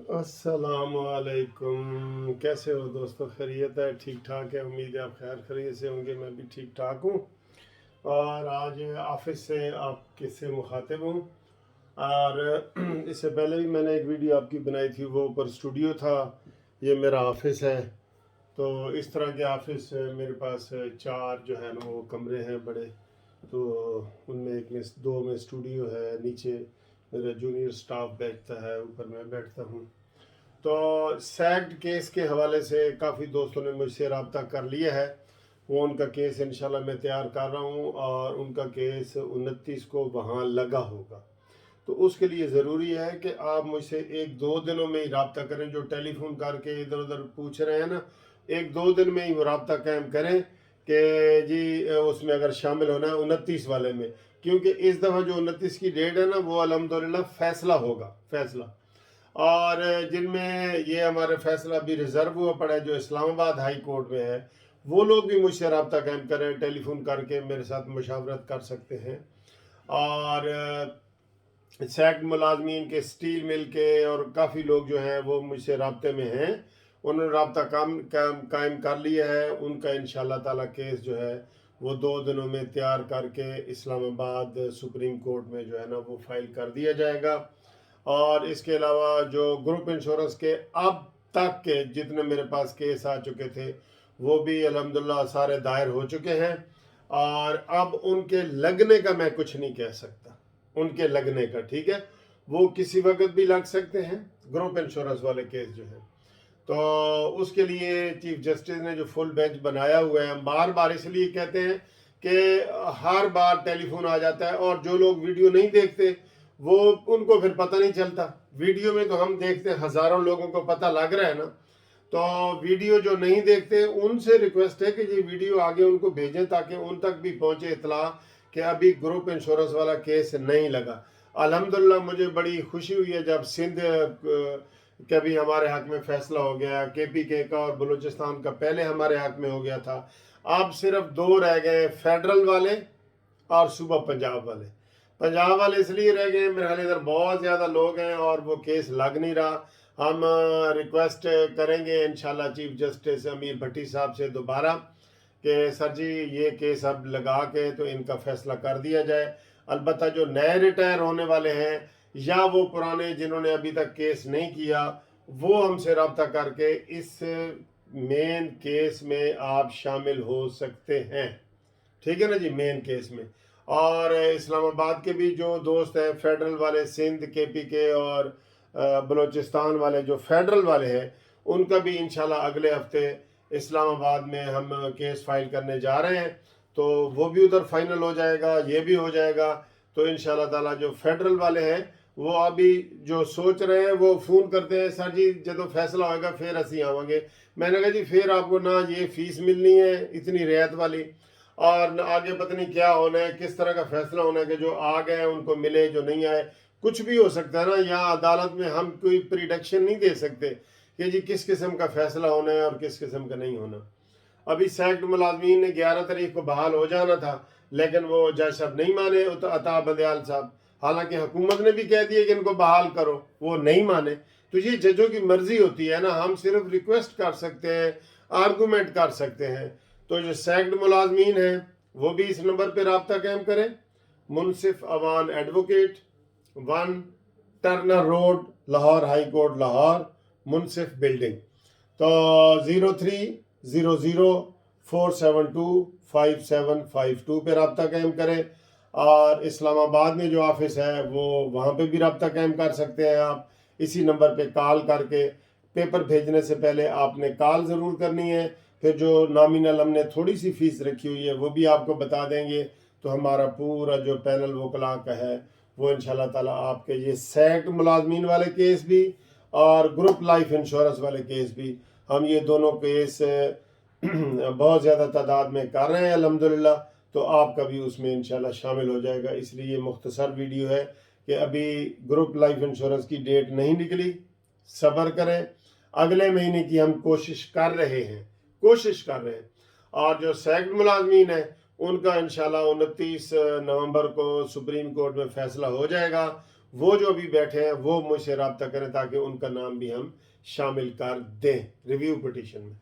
अस्सलाम वालेकुम। कैसे हो दोस्तों? खैरियत है? ठीक ठाक है? उम्मीद है आप खैर खैरियत से होंगे। मैं भी ठीक ठाक हूँ और आज ऑफिस से आपके से मुखातिब हूँ। और इससे पहले भी मैंने एक वीडियो आपकी बनाई थी, वो ऊपर स्टूडियो था, ये मेरा ऑफिस है। तो इस तरह के ऑफिस मेरे पास चार जो है ना वो कमरे हैं बड़े। तो उनमें एक में दो में स्टूडियो है, नीचे मेरा जूनियर स्टाफ बैठता है, ऊपर मैं बैठता हूँ। तो सैक्ड केस के हवाले से काफ़ी दोस्तों ने मुझसे रब्ता कर लिया है। वो उनका केस इंशाल्लाह मैं तैयार कर रहा हूँ और उनका केस 29 को वहाँ लगा होगा। तो उसके लिए ज़रूरी है कि आप मुझसे एक दो दिनों में ही रब्ता करें। जो टेलीफोन करके इधर उधर पूछ रहे हैं ना, एक दो दिन में ही वो रब्ता कायम करें कि जी उसमें अगर शामिल होना है 29 वाले में। क्योंकि इस दफ़ा जो 29 की डेट है ना, वो अल्हम्दुलिल्लाह फ़ैसला होगा, फ़ैसला। और जिनमें ये हमारे फैसला भी रिजर्व हुआ पड़ा है, जो इस्लामाबाद हाई कोर्ट में है, वो लोग भी मुझसे रब्ता कायम करें, टेलीफोन करके मेरे साथ मुशावरत कर सकते हैं। और सैक्ड मुलाजमीन के, स्टील मिल के, और काफ़ी लोग जो हैं वो मुझसे रब्ते में हैं। उन्होंने रब्ता कायम कर लिया है। उनका इंशाल्लाह ताला केस जो है वो 2 दिनों में तैयार करके इस्लामाबाद सुप्रीम कोर्ट में जो है ना वो फाइल कर दिया जाएगा। और इसके अलावा जो ग्रुप इंश्योरेंस के अब तक के जितने मेरे पास केस आ चुके थे, वो भी अल्हम्दुलिल्लाह सारे दायर हो चुके हैं। और अब उनके लगने का मैं कुछ नहीं कह सकता, उनके लगने का, ठीक है। वो किसी वक्त भी लग सकते हैं, ग्रुप इंश्योरेंस वाले केस जो है। तो उसके लिए चीफ जस्टिस ने जो फुल बेंच बनाया हुआ है, बार बार इसलिए कहते हैं कि हर बार टेलीफोन आ जाता है और जो लोग वीडियो नहीं देखते वो, उनको फिर पता नहीं चलता। वीडियो में तो हम देखते हैं, हज़ारों लोगों को पता लग रहा है ना। तो वीडियो जो नहीं देखते उनसे रिक्वेस्ट है कि ये वीडियो आगे उनको भेजें ताकि उन तक भी पहुंचे इतला कि अभी ग्रुप इंश्योरेंस वाला केस नहीं लगा। अल्हम्दुलिल्लाह मुझे बड़ी खुशी हुई है जब सिंध का भी हमारे हक में फैसला हो गया, KPK का और बलूचिस्तान का पहले हमारे हक में हो गया था। अब सिर्फ दो रह गए, फेडरल वाले और सूबा पंजाब वाले। पंजाब वाले इसलिए रह गए, मेरे ख्याल इधर बहुत ज़्यादा लोग हैं और वो केस लग नहीं रहा। हम रिक्वेस्ट करेंगे इंशाल्लाह चीफ जस्टिस अमीर भट्टी साहब से दोबारा कि सर जी ये केस अब लगा के तो इनका फैसला कर दिया जाए। अलबत्ता जो नए रिटायर होने वाले हैं या वो पुराने जिन्होंने अभी तक केस नहीं किया, वो हमसे रब्ता करके इस मेन केस में आप शामिल हो सकते हैं, ठीक है ना जी, मेन केस में। और इस्लामाबाद के भी जो दोस्त हैं, फेडरल वाले, सिंध KPK और बलूचिस्तान वाले जो फेडरल वाले हैं, उनका भी इंशाल्लाह अगले हफ्ते इस्लामाबाद में हम केस फाइल करने जा रहे हैं। तो वो भी उधर फाइनल हो जाएगा, ये भी हो जाएगा। तो इंशाल्लाह ताला जो फेडरल वाले हैं वो अभी जो सोच रहे हैं वो फ़ोन करते हैं, सर जी जब फैसला होगा फिर असी आवांगे। मैंने कहा जी फिर आपको ना ये फीस मिलनी है इतनी रियायत वाली, और आगे पता नहीं क्या होना है, किस तरह का फैसला होना है कि जो आ गए उनको मिले, जो नहीं आए कुछ भी हो सकता है ना। यहाँ अदालत में हम कोई प्रिडिक्शन नहीं दे सकते कि जी किस किस्म का फैसला होना है और किस किस्म का नहीं होना। अभी सैक्ड मुलाजमीन ने 11 तारीख को बहाल हो जाना था, लेकिन वो जज साहब नहीं माने, अता बंदयाल साहब। हालांकि हुकूमत ने भी कह दिया कि इनको बहाल करो, वो नहीं माने। तो ये जजों की मर्जी होती है ना, हम सिर्फ रिक्वेस्ट कर सकते हैं, आर्गूमेंट कर सकते हैं। तो जो सैक्ड मुलाजमीन हैं वो भी इस नंबर पर रब्ता कायम करें। Munsif Awan advocate, 1 Turner road, Lahore high court Lahore, Munsif building. तो 030047255752 पे रब्ता कायम करें। और इस्लामाबाद में जो ऑफिस है वो वहाँ पे भी रब्ता कायम कर सकते हैं आप, इसी नंबर पे कॉल करके। पेपर भेजने से पहले आपने कॉल ज़रूर करनी है। फिर जो नॉमिनल हमने थोड़ी सी फीस रखी हुई है वो भी आपको बता देंगे। तो हमारा पूरा जो पैनल वकला का है वो इंशाल्लाह ताला आपके ये सैक्ड मुलाजमीन वाले केस भी और ग्रुप लाइफ इंश्योरेंस वाले केस भी, हम ये दोनों केस बहुत ज़्यादा तादाद में कर रहे हैं अल्हम्दुलिल्लाह। तो आपका भी उसमें इंशाल्लाह शामिल हो जाएगा। इसलिए मुख्तसर वीडियो है कि अभी ग्रुप लाइफ इंश्योरेंस की डेट नहीं निकली, सब्र करें, अगले महीने की हम कोशिश कर रहे हैं, कोशिश कर रहे हैं। और जो सैक्ड मुलाजमीन है उनका इंशाल्लाह 29 नवंबर को सुप्रीम कोर्ट में फैसला हो जाएगा। وہ جو ابھی بیٹھے ہیں وہ مجھ سے رابطہ کریں تاکہ ان کا نام بھی ہم شامل کر دیں ریویو پٹیشن میں.